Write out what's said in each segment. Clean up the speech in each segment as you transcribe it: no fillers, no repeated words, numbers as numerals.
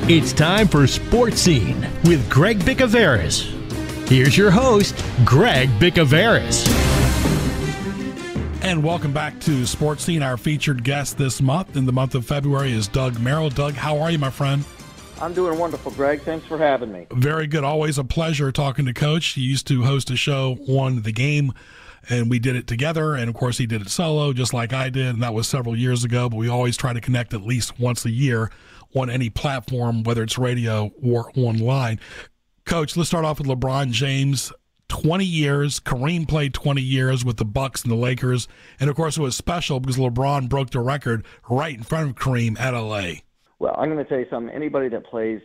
It's time for Sports Scene with Greg Bicouvaris. Here's your host, Greg Bicouvaris. And welcome back to Sports Scene. Our featured guest this month, in the month of February, is Doug Merrill. Doug, how are you, my friend? I'm doing wonderful, Greg. Thanks for having me. Very good. Always a pleasure talking to Coach. He used to host a show, Won the Game, and we did it together. And, of course, he did it solo, just like I did, and that was several years ago. But we always try to connect at least once a year on any platform, whether it's radio or online. Coach, let's start off with LeBron James. 20 years. Kareem played 20 years with the Bucks and the Lakers. And, of course, it was special because LeBron broke the record right in front of Kareem at L.A. Well, I'm going to tell you something. Anybody that plays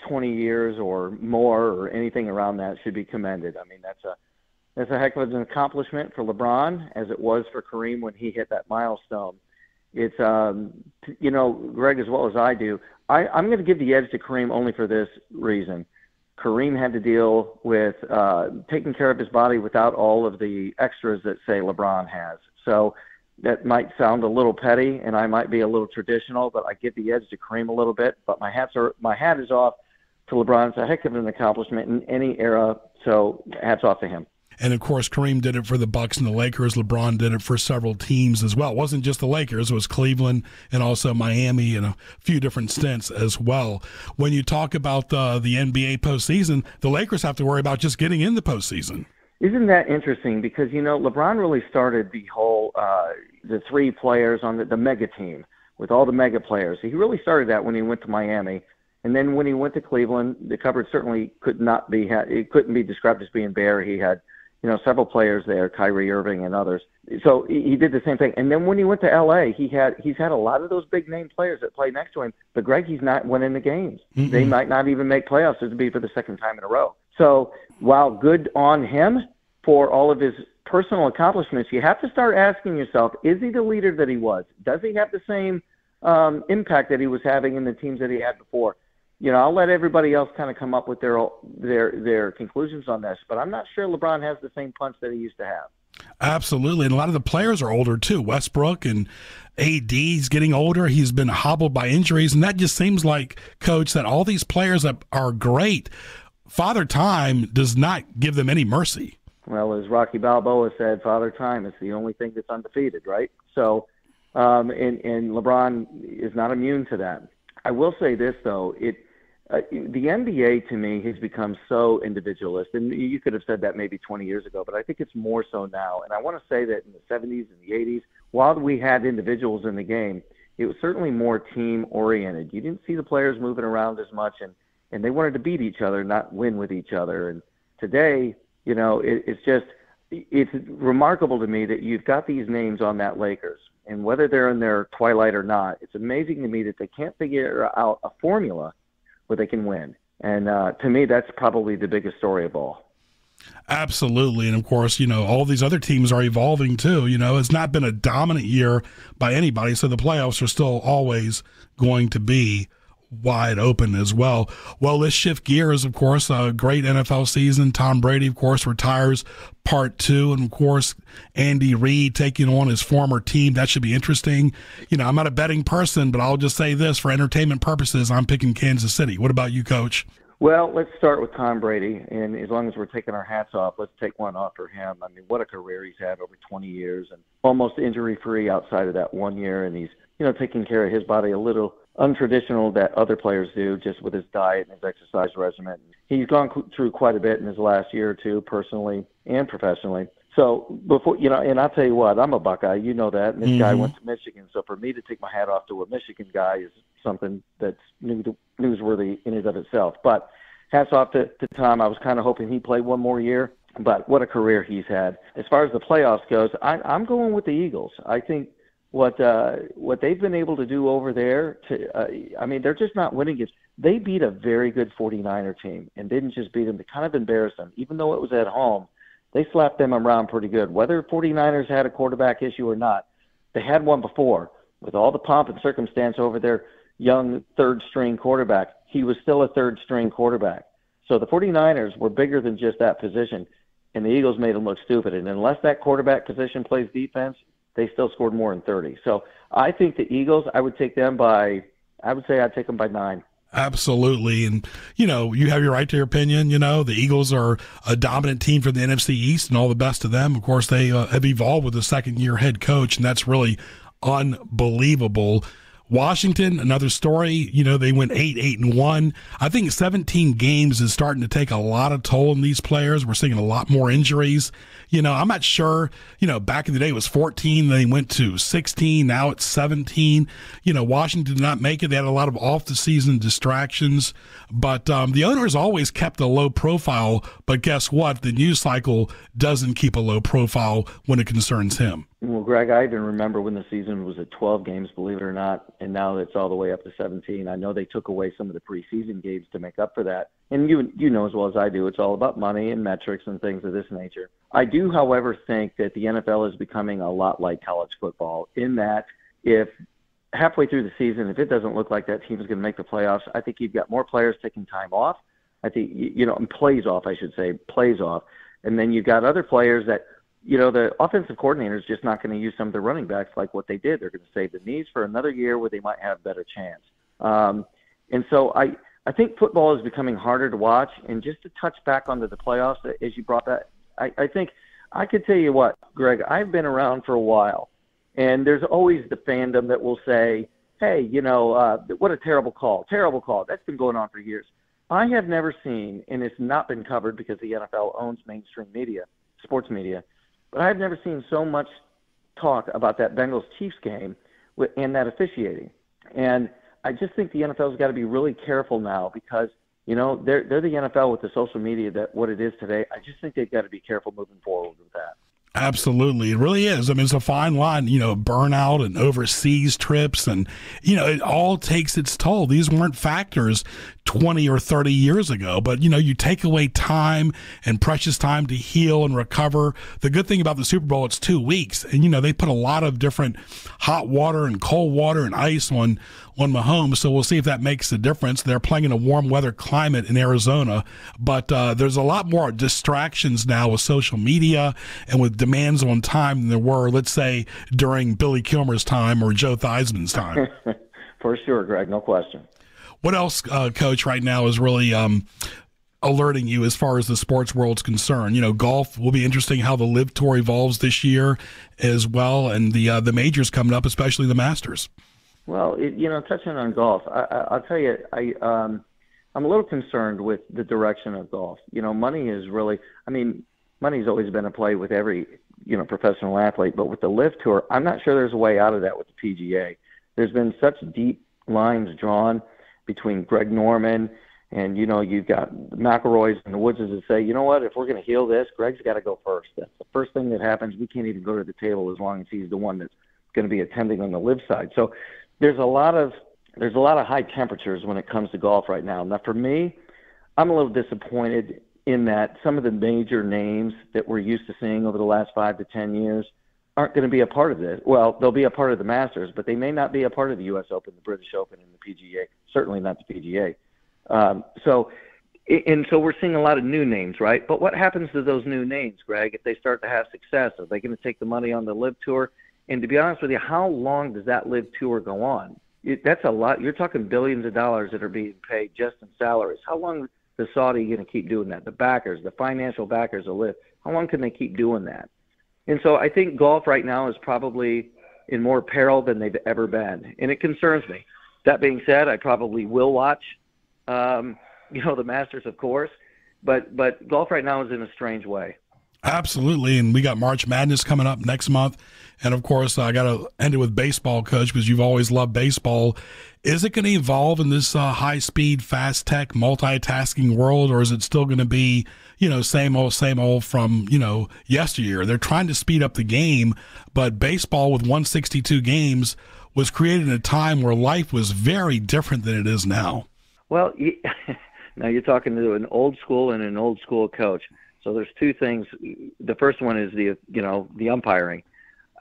20 years or more or anything around that should be commended. I mean, that's a heck of an accomplishment for LeBron, as it was for Kareem when he hit that milestone. It's, Greg, as well as I do, I'm going to give the edge to Kareem only for this reason. Kareem had to deal with taking care of his body without all of the extras that, say, LeBron has. So that might sound a little petty, and I might be a little traditional, but I give the edge to Kareem a little bit. But my hat is off to LeBron. It's a heck of an accomplishment in any era, so hats off to him. And, of course, Kareem did it for the Bucks and the Lakers. LeBron did it for several teams as well. It wasn't just the Lakers. It was Cleveland and also Miami and a few different stints as well. When you talk about the NBA postseason, the Lakers have to worry about just getting in the postseason. Isn't that interesting? Because, LeBron really started the whole the three players on the mega team with all the mega players. He really started that when he went to Miami. And then when he went to Cleveland, the cupboard certainly couldn't be described as being bare. He had several players there, Kyrie Irving and others. So he did the same thing. And then when he went to L.A., he's had a lot of those big-name players that play next to him. But, Greg, he's not winning the games. Mm-hmm. They might not even make playoffs. It would be for the second time in a row. So while good on him for all of his personal accomplishments, you have to start asking yourself, is he the leader that he was? Does he have the same impact that he was having in the teams that he had before? I'll let everybody else kind of come up with their conclusions on this, but I'm not sure LeBron has the same punch that he used to have. Absolutely, and a lot of the players are older too. Westbrook and AD's getting older. He's been hobbled by injuries, and that just seems like, Coach, that all these players that are great, Father Time does not give them any mercy. Well, as Rocky Balboa said, Father Time is the only thing that's undefeated, right? So, and LeBron is not immune to that. I will say this, though. The NBA, to me, has become so individualist, and you could have said that maybe 20 years ago, but I think it's more so now. And I want to say that in the 70s and the 80s, while we had individuals in the game, it was certainly more team-oriented. You didn't see the players moving around as much, and they wanted to beat each other, not win with each other. And today, it's remarkable to me that you've got these names on that Lakers, and whether they're in their twilight or not, it's amazing to me that they can't figure out a formula where they can win. And to me, that's probably the biggest story of all. Absolutely. And, of course, all these other teams are evolving too. It's not been a dominant year by anybody, so the playoffs are still always going to be wide open as well. Well, let's shift gears. Of course, a great NFL season. Tom Brady, of course, retires part 2. And, of course, Andy Reid taking on his former team. That should be interesting. I'm not a betting person, but I'll just say this. For entertainment purposes, I'm picking Kansas City. What about you, Coach? Well, let's start with Tom Brady. And as long as we're taking our hats off, let's take one off for him. I mean, what a career he's had over 20 years and almost injury-free outside of that 1 year. And he's, taking care of his body a little untraditional that other players do, just with his diet and his exercise regimen. He's gone through quite a bit in his last year or two, personally and professionally. So before, and I'll tell you what, I'm a Buckeye, you know that, and this guy went to Michigan. So for me to take my hat off to a Michigan guy is something that's newsworthy in and of itself. But hats off to Tom. I was kind of hoping he played one more year, but what a career he's had. As far as the playoffs goes, I'm going with the Eagles. I think what they've been able to do over there, they're just not winning. They beat a very good 49er team and didn't just beat them. They kind of embarrassed them. Even though it was at home, they slapped them around pretty good. Whether 49ers had a quarterback issue or not, they had one before. With all the pomp and circumstance over their young third-string quarterback, he was still a third-string quarterback. So the 49ers were bigger than just that position, and the Eagles made them look stupid. And unless that quarterback position plays defense, they still scored more than 30. So I think the Eagles, I would take them by, I would say I'd take them by 9. Absolutely. And, you have your right to your opinion. The Eagles are a dominant team for the NFC East, and all the best to them. Of course, they have evolved with a second-year head coach, and that's really unbelievable. Washington, another story, they went 8-1. I think 17 games is starting to take a lot of toll on these players. We're seeing a lot more injuries. I'm not sure, back in the day it was 14, they went to 16, now it's 17. Washington did not make it. They had a lot of off-the-season distractions, but the owner's always kept a low profile, but guess what? The news cycle doesn't keep a low profile when it concerns him. Well, Greg, I even remember when the season was at 12 games, believe it or not, and now it's all the way up to 17. I know they took away some of the preseason games to make up for that. And you know as well as I do, it's all about money and metrics and things of this nature. I do, however, think that the NFL is becoming a lot like college football in that if halfway through the season, if it doesn't look like that team is going to make the playoffs, I think you've got more players taking time off. I think, and plays off, And then you've got other players that, the offensive coordinator is just not going to use some of the running backs like what they did. They're going to save the knees for another year where they might have a better chance. And so I think football is becoming harder to watch. And just to touch back onto the playoffs, as you brought that, I think I could tell you what, Greg, I've been around for a while. And there's always the fandom that will say, hey, what a terrible call. Terrible call. That's been going on for years. I have never seen, and it's not been covered because the NFL owns mainstream media, sports media, but I've never seen so much talk about that Bengals-Chiefs game and that officiating. And I just think the NFL's got to be really careful now because, they're the NFL with the social media that what it is today. I just think they've got to be careful moving forward with that. Absolutely. It really is. I mean, it's a fine line, burnout and overseas trips and, it all takes its toll. These weren't factors 20 or 30 years ago, but, you take away time and precious time to heal and recover. The good thing about the Super Bowl, it's 2 weeks and, they put a lot of different hot water and cold water and ice on Mahomes. So we'll see if that makes a difference. They're playing in a warm weather climate in Arizona, but there's a lot more distractions now with social media and with demands on time than there were, let's say, during Billy Kilmer's time or Joe Theismann's time. For sure, Greg, no question. What else, Coach, right now is really alerting you as far as the sports world's concerned? Golf will be interesting how the Live Tour evolves this year as well, and the majors coming up, especially the Masters. Well, touching on golf, I'll tell you, I'm a little concerned with the direction of golf. Money is really, money's always been a play with every, professional athlete, but with the Live Tour, I'm not sure there's a way out of that with the PGA. There's been such deep lines drawn between Greg Norman and, you've got the McElroys and the Woodses that say, you know what, if we're going to heal this, Greg's got to go first. That's the first thing that happens. We can't even go to the table as long as he's the one that's going to be attending on the Live side. So there's a lot of high temperatures when it comes to golf right now. Now, for me, I'm a little disappointed in that some of the major names that we're used to seeing over the last 5 to 10 years aren't going to be a part of this. Well, they'll be a part of the Masters, but they may not be a part of the U.S. Open, the British Open, and the PGA. Certainly not the PGA. So we're seeing a lot of new names, right? But what happens to those new names, Greg, if they start to have success? Are they going to take the money on the Live Tour? And to be honest with you, how long does that Live Tour go on? That's a lot. You're talking billions of dollars that are being paid just in salaries. How long is Saudi going to keep doing that? The backers, the financial backers of Live, how long can they keep doing that? And so I think golf right now is probably in more peril than they've ever been, and it concerns me. That being said, I probably will watch, the Masters, of course, but golf right now is in a strange way. Absolutely, and we got March Madness coming up next month. And, of course, I got to end it with baseball, Coach, because you've always loved baseball. Is it going to evolve in this high-speed, fast-tech, multitasking world, or is it still going to be, same old from, yesteryear? They're trying to speed up the game, but baseball with 162 games was created in a time where life was very different than it is now. Well, now you're talking to an old school and an old school coach. So there's two things. The first one is the umpiring.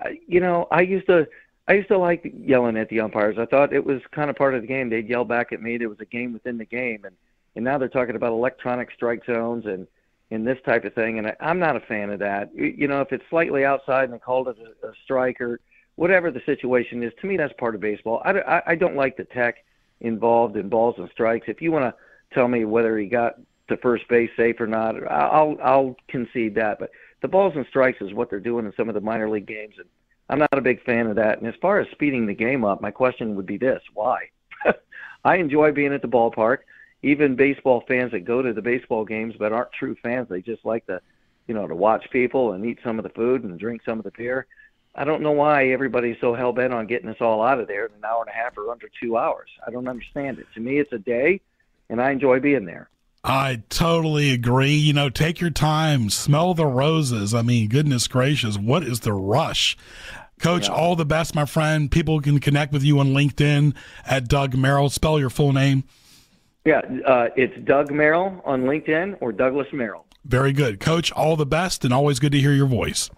I used to like yelling at the umpires. I thought it was kind of part of the game. They'd yell back at me. There was a game within the game, and now they're talking about electronic strike zones and this type of thing. And I'm not a fan of that. If it's slightly outside and they called it a strike or whatever the situation is, to me that's part of baseball. I don't like the tech. involved in balls and strikes. If you want to tell me whether he got to first base safe or not, I'll concede that. But the balls and strikes is what they're doing in some of the minor league games, and I'm not a big fan of that. And as far as speeding the game up, my question would be this: why? I enjoy being at the ballpark. Even baseball fans that go to the baseball games but aren't true fans, they just like to watch people and eat some of the food and drink some of the beer. I don't know why everybody's so hell-bent on getting us all out of there in an hour and a half or under 2 hours. I don't understand it. To me, it's a day, and I enjoy being there. I totally agree. Take your time, smell the roses. I mean, goodness gracious, what is the rush? Coach, all the best, my friend. People can connect with you on LinkedIn at Doug Merrill. Spell your full name. Yeah, it's Doug Merrill on LinkedIn or Douglas Merrill. Very good. Coach, all the best, and always good to hear your voice.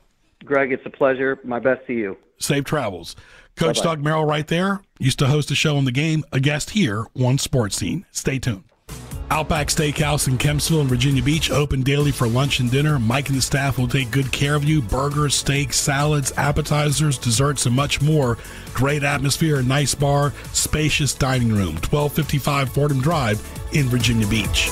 Greg, it's a pleasure. My best to you. Safe travels. Coach Bye-bye. Doug Merrill right there used to host a show on the game, a guest here on Sports Scene. Stay tuned. Outback Steakhouse in Kempsville and Virginia Beach, open daily for lunch and dinner. Mike and the staff will take good care of you. Burgers, steaks, salads, appetizers, desserts, and much more. Great atmosphere, nice bar, spacious dining room. 1255 Fordham Drive in Virginia Beach.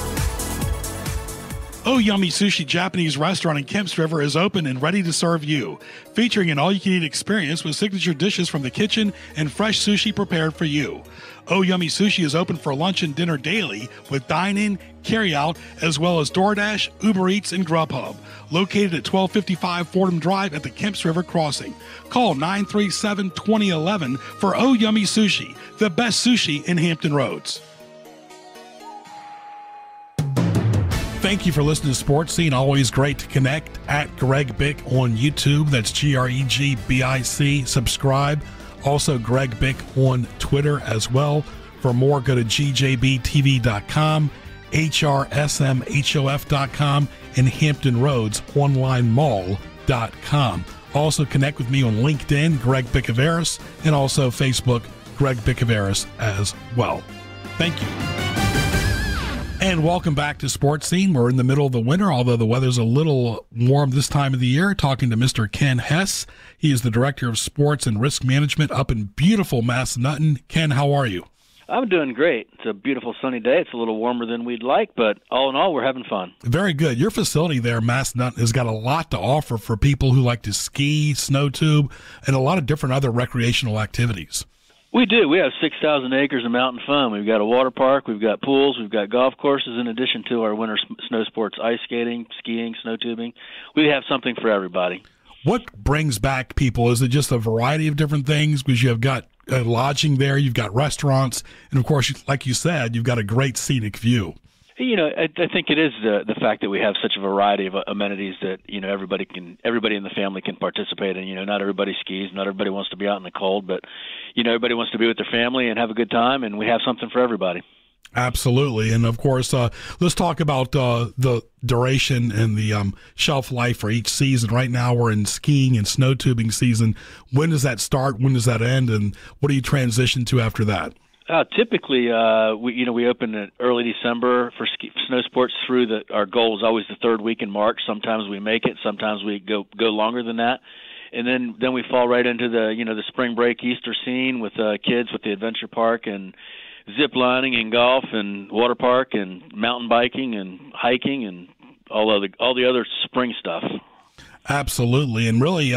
Oh Yummy Sushi Japanese restaurant in Kemps River is open and ready to serve you. Featuring an all-you-can-eat experience with signature dishes from the kitchen and fresh sushi prepared for you. Oh Yummy Sushi is open for lunch and dinner daily with dine-in, carry-out, as well as DoorDash, Uber Eats, and Grubhub. Located at 1255 Fordham Drive at the Kemps River Crossing. Call 937-2011 for Oh Yummy Sushi, the best sushi in Hampton Roads. Thank you for listening to Sports Scene. Always great to connect. At Greg Bick on YouTube. That's GREGBIC. Subscribe. Also, Greg Bick on Twitter as well. For more, go to gjbtv.com, hrsmhof.com, and hamptonroadsonlinemall.com. Also, connect with me on LinkedIn, Greg Bicouvaris, and also Facebook, Greg Bicouvaris as well. Thank you. And welcome back to Sports Scene. We're in the middle of the winter, although the weather's a little warm this time of the year. Talking to Mr. Ken Hess. He is the Director of Sports and Risk Management up in beautiful Massanutten. Ken, how are you? I'm doing great. It's a beautiful sunny day. It's a little warmer than we'd like, but all in all, we're having fun. Very good. Your facility there, Massanutten, has got a lot to offer for people who like to ski, snow tube, and a lot of different other recreational activities. We do. We have 6,000 acres of mountain fun. We've got a water park. We've got pools. We've got golf courses in addition to our winter snow sports, ice skating, skiing, snow tubing. We have something for everybody. What brings back people? Is it just a variety of different things? Because you have got lodging there, you've got restaurants, and of course, like you said, you've got a great scenic view. I think it is the fact that we have such a variety of amenities that everybody in the family can participate in. Not everybody skis, not everybody wants to be out in the cold, but everybody wants to be with their family and have a good time, and we have something for everybody. Absolutely, and of course, let's talk about the duration and the shelf life for each season. Right now, we're in skiing and snow tubing season. When does that start? When does that end? And what do you transition to after that? Typically, we open in early December for snow sports through our goal is always the third week in March. Sometimes we make it, sometimes we go longer than that, and then we fall right into the spring break Easter scene with kids with the adventure park and zip lining and golf and water park and mountain biking and hiking and all the other spring stuff. Absolutely, and really,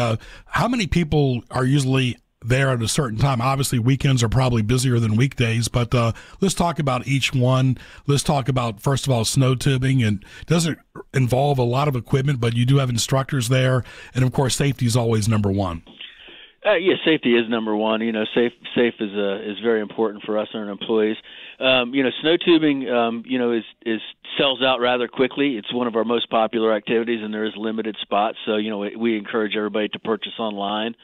how many people are usually there at a certain time? Obviously, weekends are probably busier than weekdays, but let's talk about each one. Let's talk about, first of all, snow tubing. And it doesn't involve a lot of equipment, but you do have instructors there. And, of course, safety is always number one. Safety is number one. Safe is very important for us and our employees. Snow tubing, is sells out rather quickly. It's one of our most popular activities, and there is limited spots. So, we encourage everybody to purchase online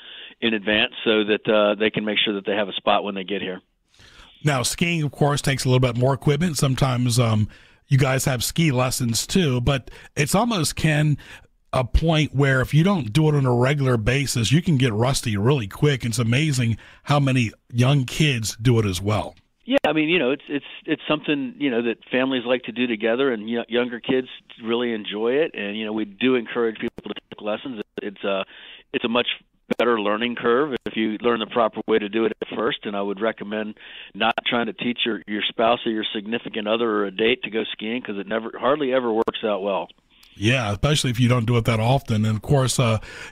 in advance so that they can make sure that they have a spot when they get here. Now, skiing, of course, takes a little bit more equipment. Sometimes you guys have ski lessons too, but it's almost, Ken, a point where if you don't do it on a regular basis, you can get rusty really quick. It's amazing how many young kids do it as well. Yeah, I mean, it's something, that families like to do together, and younger kids really enjoy it. And, we do encourage people to take lessons. It's a much better learning curve if you learn the proper way to do it at first. And I would recommend not trying to teach your spouse or your significant other or a date to go skiing, because it hardly ever works out well. Yeah, especially if you don't do it that often. And of course,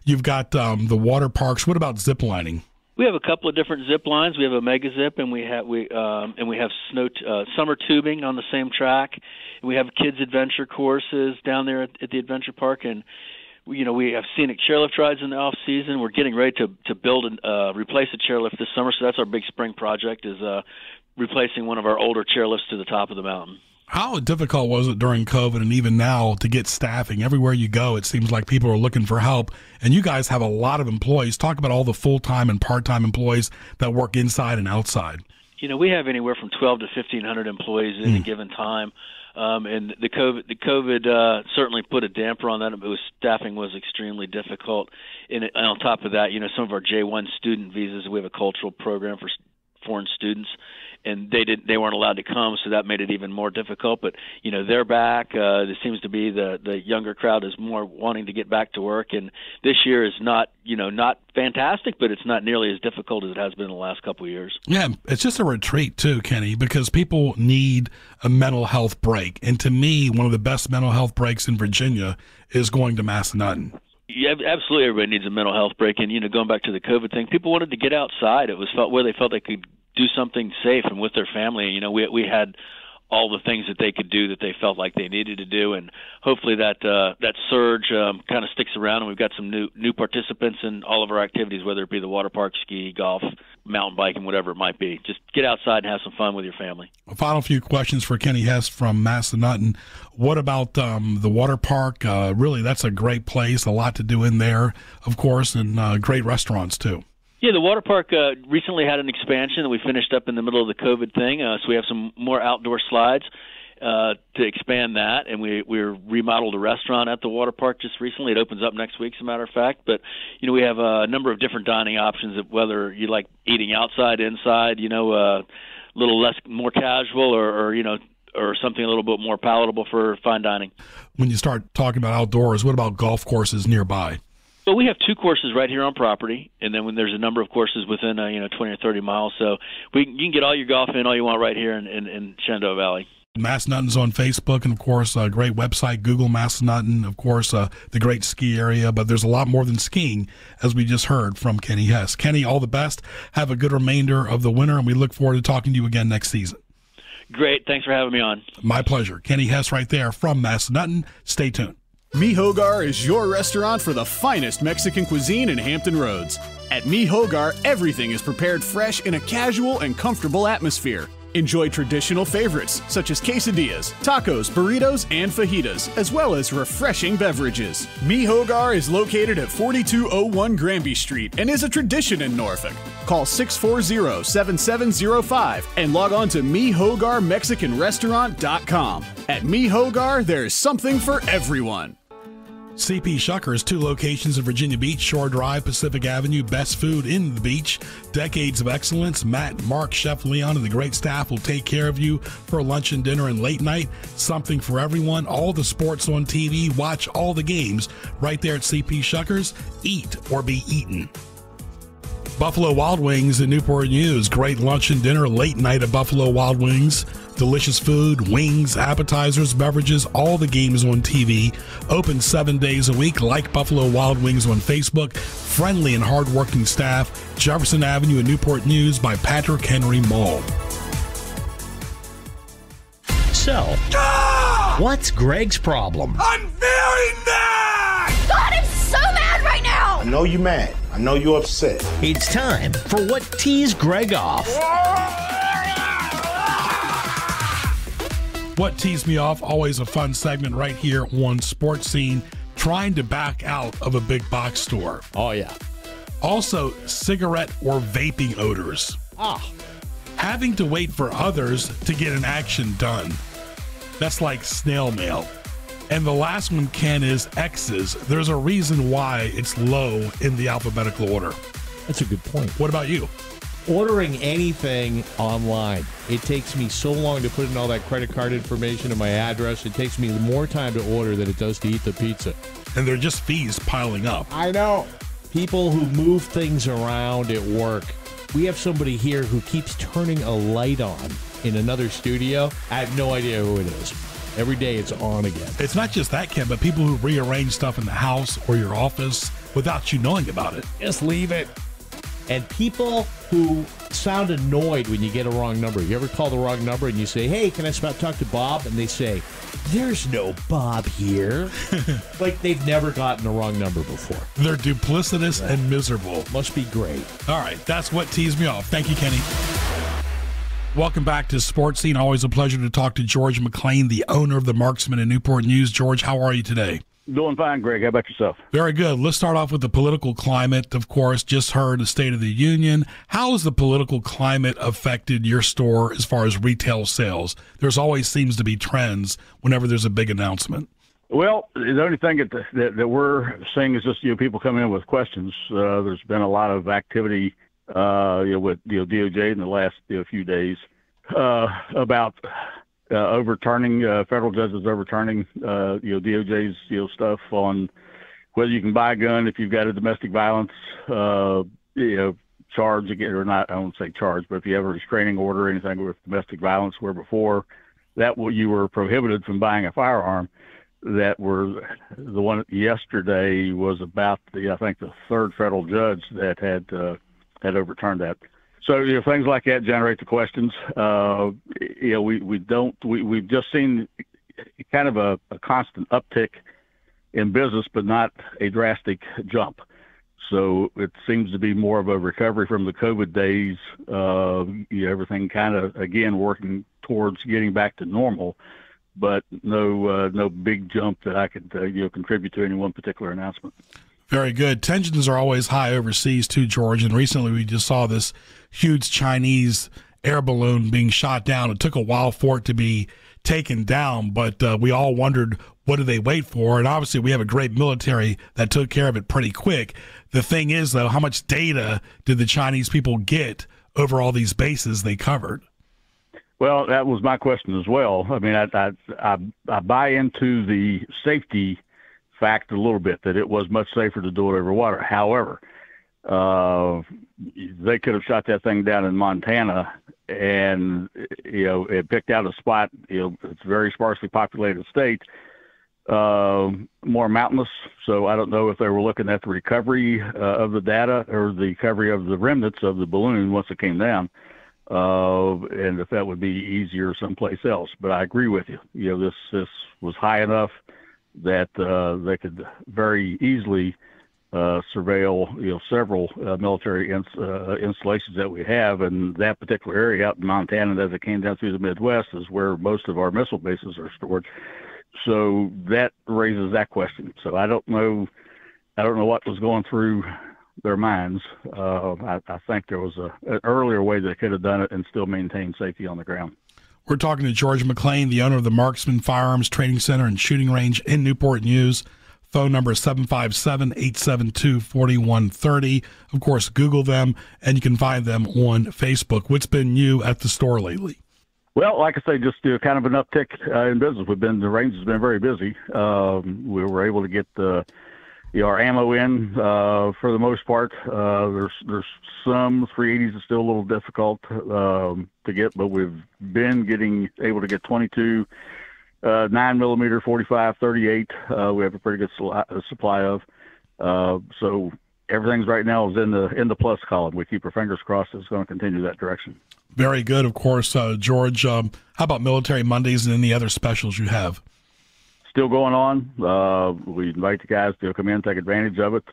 you've got the water parks. What about zip lining? We have a couple of different zip lines. We have a mega zip, and we have summer tubing on the same track. And we have kids adventure courses down there at the adventure park, and we have scenic chairlift rides in the off season. We're getting ready to build and replace a chairlift this summer, so that's our big spring project, is replacing one of our older chairlifts to the top of the mountain. How difficult was it during COVID and even now to get staffing? Everywhere you go, it seems like people are looking for help, and you guys have a lot of employees. Talk about all the full-time and part-time employees that work inside and outside. We have anywhere from 12 to 1,500 employees at any given time, and the COVID certainly put a damper on that. Staffing was extremely difficult, and on top of that, some of our J1 student visas, we have a cultural program for foreign students, and they weren't allowed to come, so that made it even more difficult. But they're back. There seems to be the younger crowd is more wanting to get back to work, and this year is not fantastic, but it's not nearly as difficult as it has been in the last couple of years. Yeah, it's just a retreat too, Kenny, because people need a mental health break, and to me, one of the best mental health breaks in Virginia is going to Massanutten. Yeah, absolutely. Everybody needs a mental health break, and going back to the COVID thing, people wanted to get outside. It was where they felt they could do something safe and with their family. We had all the things that they could do that they felt like they needed to do, and hopefully that surge kind of sticks around, and we've got some new participants in all of our activities, whether it be the water park, ski, golf, mountain biking, whatever it might be. Just get outside and have some fun with your family. A final few questions for Kenny Hess from Massanutten. What about the water park? Really, that's a great place, a lot to do in there, of course, and great restaurants too. Yeah, the water park recently had an expansion that we finished up in the middle of the COVID thing, so we have some more outdoor slides to expand that, and we remodeled a restaurant at the water park just recently. It opens up next week, as a matter of fact. But we have a number of different dining options, whether you like eating outside, inside, a little more casual, or something a little bit more palatable for fine dining. When you start talking about outdoors, what about golf courses nearby? Well, we have 2 courses right here on property, and then when there's a number of courses within 20 or 30 miles, so you can get all your golf in all you want right here in Shenandoah Valley. Massanutten's on Facebook, and of course, a great website, Google Massanutten, of course, the great ski area, but there's a lot more than skiing, as we just heard from Kenny Hess. Kenny, all the best. Have a good remainder of the winter, and we look forward to talking to you again next season. Great. Thanks for having me on. My pleasure. Kenny Hess right there from Massanutten. Stay tuned. Mi Hogar is your restaurant for the finest Mexican cuisine in Hampton Roads. At Mi Hogar, everything is prepared fresh in a casual and comfortable atmosphere. Enjoy traditional favorites such as quesadillas, tacos, burritos, and fajitas, as well as refreshing beverages. Mi Hogar is located at 4201 Granby Street and is a tradition in Norfolk. Call 640-7705 and log on to MiHogarMexicanRestaurant.com. At Mi Hogar, there's something for everyone. CP Shuckers, 2 locations in Virginia Beach, Shore Drive, Pacific Avenue, best food in the beach, decades of excellence. Matt, Mark, Chef Leon, and the great staff will take care of you for lunch and dinner and late night. Something for everyone. All the sports on TV. Watch all the games right there at CP Shuckers. Eat or be eaten. Buffalo Wild Wings in Newport News. Great lunch and dinner, late night at Buffalo Wild Wings. Delicious food, wings, appetizers, beverages, all the games on TV. Open 7 days a week. Like Buffalo Wild Wings on Facebook. Friendly and hardworking staff. Jefferson Avenue in Newport News by Patrick Henry Mall. So, what's Greg's problem? I'm very mad! God, I'm so mad right now! I know you're mad. I know you're upset. It's time for What Tees Greg Off. What Tees Me Off, always a fun segment right here on Sports Scene, trying to back out of a big box store. Oh, yeah. Also, cigarette or vaping odors. Having to wait for others to get an action done. That's like snail mail. And the last one, Ken, is X's. There's a reason why it's low in the alphabetical order. That's a good point. What about you? Ordering anything online, it takes me so long to put in all that credit card information and my address. It takes me more time to order than it does to eat the pizza. And they're just fees piling up. I know. People who move things around at work. We have somebody here who keeps turning a light on in another studio. I have no idea who it is. Every day it's on again. It's not just that, Ken, but people who rearrange stuff in the house or your office without you knowing about it. Just leave it. And people who sound annoyed when you get a wrong number. You ever call the wrong number and you say, hey, can I talk to Bob? And they say, there's no Bob here. Like they've never gotten the wrong number before. They're duplicitous and miserable. Must be great. All right, that's what teased me off. Thank you, Kenny. Welcome back to Sports Scene. Always a pleasure to talk to George McClain, the owner of the Marksman in Newport News. George, how are you today? Doing fine, Greg. How about yourself? Very good. Let's start off with the political climate. Of course, just heard the State of the Union. How has the political climate affected your store as far as retail sales? There's always seems to be trends whenever there's a big announcement. Well, the only thing that we're seeing is just people coming in with questions. There's been a lot of activity with DOJ in the last few days about overturning federal judges overturning DOJ's stuff on whether you can buy a gun if you've got a domestic violence charge again or not. I won't say charge, but if you have a restraining order or anything with domestic violence, where before that you were prohibited from buying a firearm. That were the one yesterday was about I think the third federal judge that had overturned that. So things like that generate the questions. We've just seen kind of a constant uptick in business, but not a drastic jump. So it seems to be more of a recovery from the COVID days. Everything kind of again working towards getting back to normal, but no big jump that I could contribute to any one particular announcement. Very good. Tensions are always high overseas too, George. And recently we just saw this huge Chinese air balloon being shot down. It took a while for it to be taken down, but we all wondered, what do they wait for? And obviously we have a great military that took care of it pretty quick. The thing is, though, how much data did the Chinese people get over all these bases they covered? Well, that was my question as well. I mean, I buy into the safety fact a little bit, that it was much safer to do it over water. However, they could have shot that thing down in Montana and, it picked out a spot, it's a very sparsely populated state, more mountainous. So I don't know if they were looking at the recovery of the data or the recovery of the remnants of the balloon once it came down, and if that would be easier someplace else. But I agree with you. This was high enough that they could very easily surveil, several military installations that we have, and that particular area out in Montana, as it came down through the Midwest, is where most of our missile bases are stored. So that raises that question. So I don't know what was going through their minds. I think there was an earlier way they could have done it and still maintain safety on the ground. We're talking to George McClain, the owner of the Marksman Firearms Training Center and Shooting Range in Newport News. Phone number is 757-872-4130. Of course, Google them, and you can find them on Facebook. What's been new at the store lately? Well, like I say, just kind of an uptick in business. The range has been very busy. We were able to get our ammo in for the most part. There's some 380s is still a little difficult to get, but we've been able to get 22, 9mm, 45, 38. We have a pretty good supply of. So everything's right now is in the plus column. We keep our fingers crossed it's going to continue that direction. Very good, of course, George. How about Military Mondays and any other specials you have? Still going on. We invite the guys to come in and take advantage of it.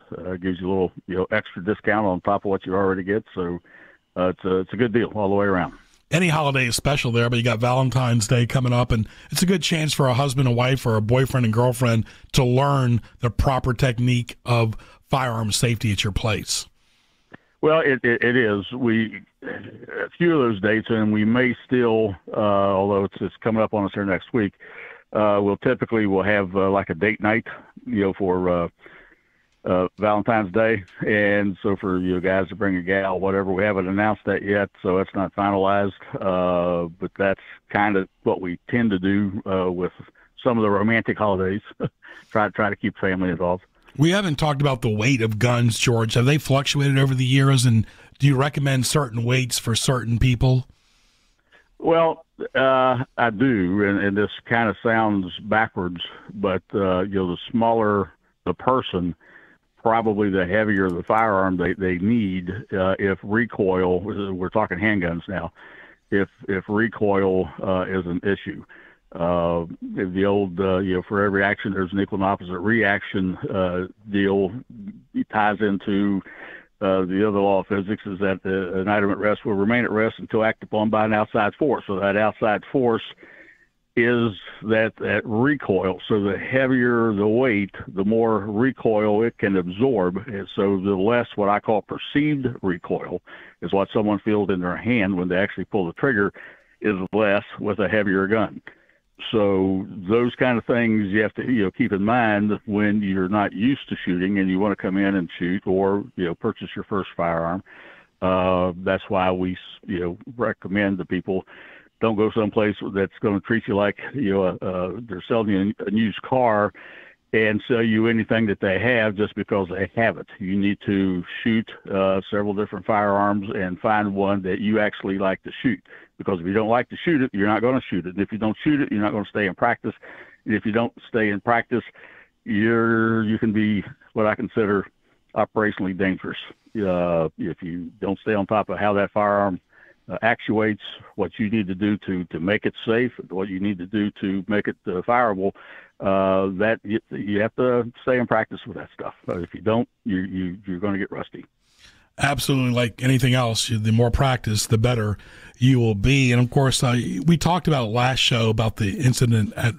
Gives you a little extra discount on top of what you already get. So it's a good deal all the way around. Any holiday is special there, but you got Valentine's Day coming up, and it's a good chance for a husband and wife or a boyfriend and girlfriend to learn the proper technique of firearm safety at your place. Well, it is. A few of those dates, and we may still, although it's coming up on us here next week, we'll have like a date night, for Valentine's Day. And so for you guys to bring a gal, whatever, we haven't announced that yet, so it's not finalized. But that's kind of what we tend to do with some of the romantic holidays. try to keep family involved. We haven't talked about the weight of guns, George. Have they fluctuated over the years, and do you recommend certain weights for certain people? Well, I do, and this kind of sounds backwards, but the smaller the person, probably the heavier the firearm they need. If recoil, we're talking handguns now, if recoil is an issue. The old, for every action, there's an equal and opposite reaction deal. It ties into the other law of physics, is that an item at rest will remain at rest until acted upon by an outside force. So that outside force is that recoil. So the heavier the weight, the more recoil it can absorb. And so the less what I call perceived recoil is what someone feels in their hand when they actually pull the trigger, is less with a heavier gun. So those kind of things you have to keep in mind when you're not used to shooting and you want to come in and shoot, or purchase your first firearm. That's why we recommend that people don't go someplace that's going to treat you like they're selling you a used car and sell you anything that they have just because they have it. You need to shoot several different firearms and find one that you actually like to shoot. Because if you don't like to shoot it, you're not going to shoot it. And if you don't shoot it, you're not going to stay in practice. And if you don't stay in practice, you can be what I consider operationally dangerous. If you don't stay on top of how that firearm actuates, what you need to do to make it safe, what you need to do to make it fireable, that you have to stay in practice with that stuff. If you don't, you're going to get rusty. Absolutely. Like anything else, the more practice, the better you will be. And of course, we talked about last show about the incident at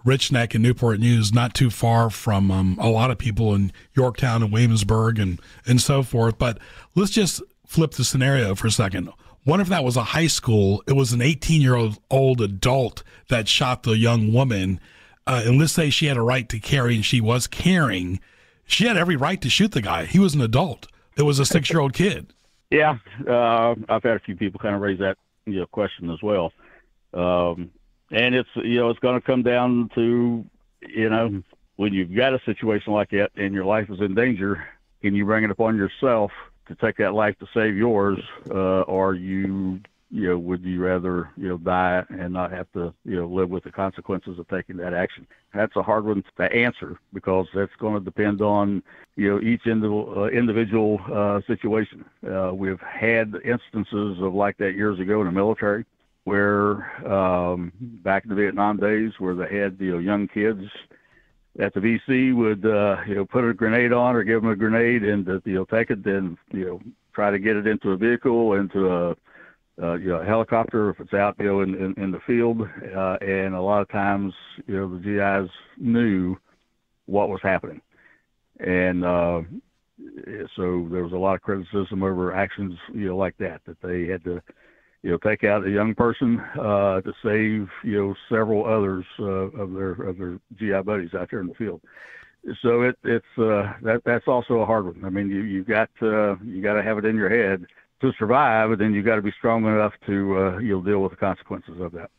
Rich Neck and Newport News, not too far from a lot of people in Yorktown and Williamsburg and so forth. But let's just flip the scenario for a second. What if that was a high school? It was an 18-year-old adult that shot the young woman. And let's say she had a right to carry and she was carrying. She had every right to shoot the guy. He was an adult. It was a 6-year-old kid. Yeah, I've had a few people kind of raise that question as well, and it's it's going to come down to when you've got a situation like that and your life is in danger, can you bring it upon yourself to take that life to save yours, or would you rather die and not have to live with the consequences of taking that action? That's a hard one to answer because that's going to depend on each individual situation. We've had instances of like that years ago in the military, where back in the Vietnam days, where they had young kids at the VC would put a grenade on or give them a grenade and take it, then try to get it into a vehicle, into a helicopter if it's out in the field, and a lot of times the GIs knew what was happening, and so there was a lot of criticism over actions like that they had to take out a young person to save several others of their GI buddies out there in the field. So that's also a hard one. I mean, you got to have it in your head to survive, and then you got to be strong enough to deal with the consequences of that.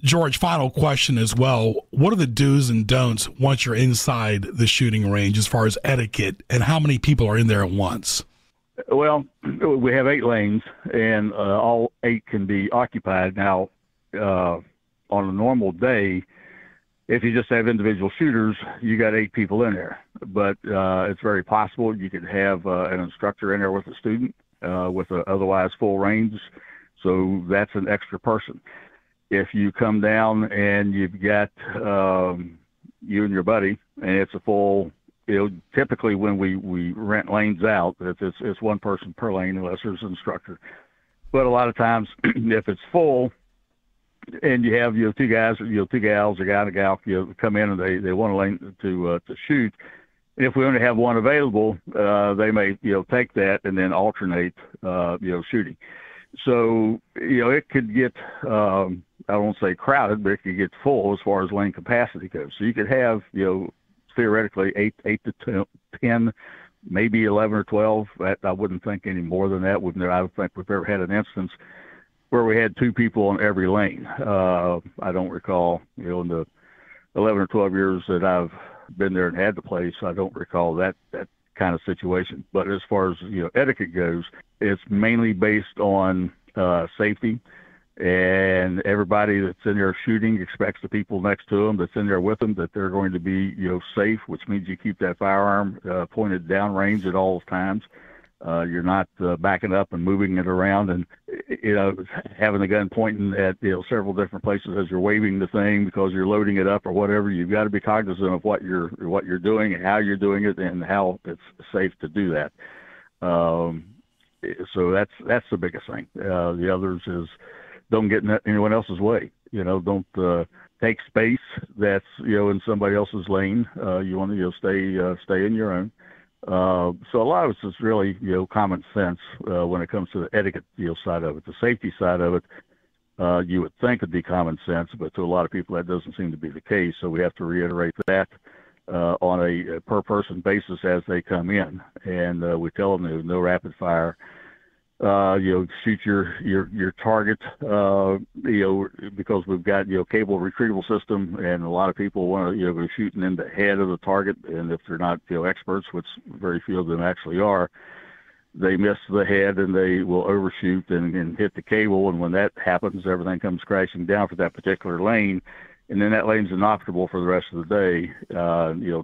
George, final question as well. What are the do's and don'ts once you're inside the shooting range as far as etiquette, and how many people are in there at once? Well, we have 8 lanes, and all 8 can be occupied. Now, on a normal day, if you just have individual shooters, you got 8 people in there. But it's very possible you could have an instructor in there with a student with a otherwise full range. So that's an extra person. If you come down and you've got you and your buddy, and it's a full, typically when we rent lanes out, it's one person per lane unless there's an instructor. But a lot of times, if it's full, and you have 2 guys, 2 gals, a guy and a gal, come in and they want a lane to shoot. And if we only have one available, they may take that and then alternate shooting. So it could get I won't say crowded, but it could get full as far as lane capacity goes. So you could have theoretically 8 to 10, maybe 11 or 12. I wouldn't think any more than that. I don't think we've ever had an instance where we had 2 people on every lane. I don't recall, in the 11 or 12 years that I've been there and had the place, I don't recall that kind of situation. But as far as etiquette goes, it's mainly based on safety, and everybody that's in there shooting expects the people next to them that's in there with them that they're going to be safe, which means you keep that firearm pointed downrange at all times. You're not backing up and moving it around and having the gun pointing at several different places as you're waving the thing because you're loading it up or whatever. You've got to be cognizant of what you're doing and how you're doing it and how it's safe to do that. So that's the biggest thing. The others is don't get in anyone else's way. Don't take space that's in somebody else's lane. You want to stay in your own. So a lot of it is really common sense when it comes to the etiquette side of it. The safety side of it, you would think would be common sense, but to a lot of people that doesn't seem to be the case. So we have to reiterate that on a per person basis as they come in, and we tell them there's no rapid fire. Shoot your target, because we've got cable retrieval system, and a lot of people want to go shooting in the head of the target, and if they're not experts, which very few of them actually are, they miss the head and they will overshoot and hit the cable, and when that happens, everything comes crashing down for that particular lane, and then that lane's inoperable for the rest of the day,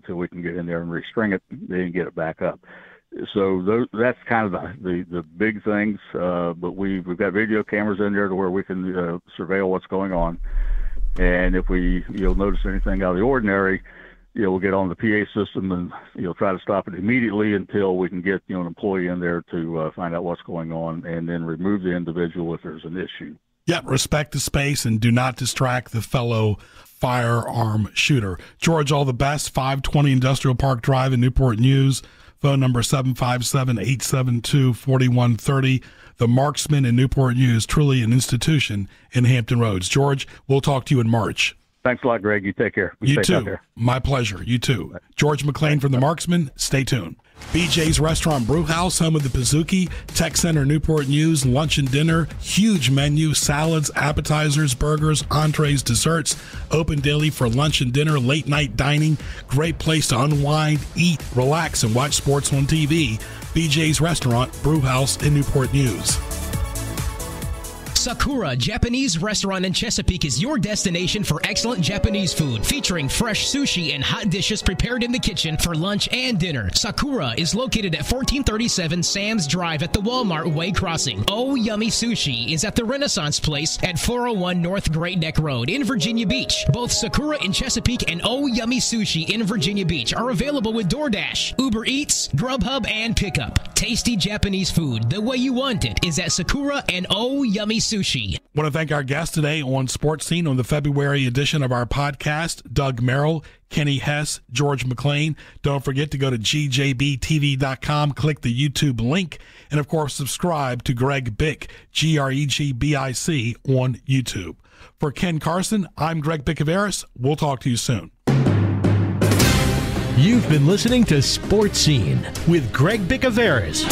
till we can get in there and restring it, then get it back up. So that's kind of the big things, but we've got video cameras in there to where we can surveil what's going on, and if we notice anything out of the ordinary, we'll get on the PA system and try to stop it immediately until we can get an employee in there to find out what's going on, and then remove the individual if there's an issue. Yeah, respect the space and do not distract the fellow firearm shooter. George, all the best. 520 Industrial Park Drive in Newport News. Phone number 757-872-4130. The Marksman in Newport News, truly an institution in Hampton Roads. George, we'll talk to you in March. Thanks a lot, Greg. You take care. You too. My pleasure. You too. George McClain from the Marksman. Stay tuned. BJ's Restaurant Brewhouse, home of the Pizookie, Tech Center Newport News, lunch and dinner, huge menu, salads, appetizers, burgers, entrees, desserts, open daily for lunch and dinner, late night dining, great place to unwind, eat, relax, and watch sports on TV. BJ's Restaurant Brewhouse in Newport News. Sakura Japanese Restaurant in Chesapeake is your destination for excellent Japanese food, featuring fresh sushi and hot dishes prepared in the kitchen for lunch and dinner. Sakura is located at 1437 Sands Drive at the Walmart Way Crossing. Oh Yummy Sushi is at the Renaissance Place at 401 North Great Neck Road in Virginia Beach. Both Sakura in Chesapeake and Oh Yummy Sushi in Virginia Beach are available with DoorDash, Uber Eats, Grubhub, and Pickup. Tasty Japanese food the way you want it is at Sakura and Oh Yummy Sushi. I want to thank our guests today on Sports Scene on the February edition of our podcast, Doug Merrill, Kenny Hess, George McClain. Don't forget to go to GJBTV.com, click the YouTube link, and of course subscribe to Greg Bick, GREGBIC on YouTube. For Ken Carson, I'm Greg Bicouvaris. We'll talk to you soon. You've been listening to Sports Scene with Greg Bicouvaris.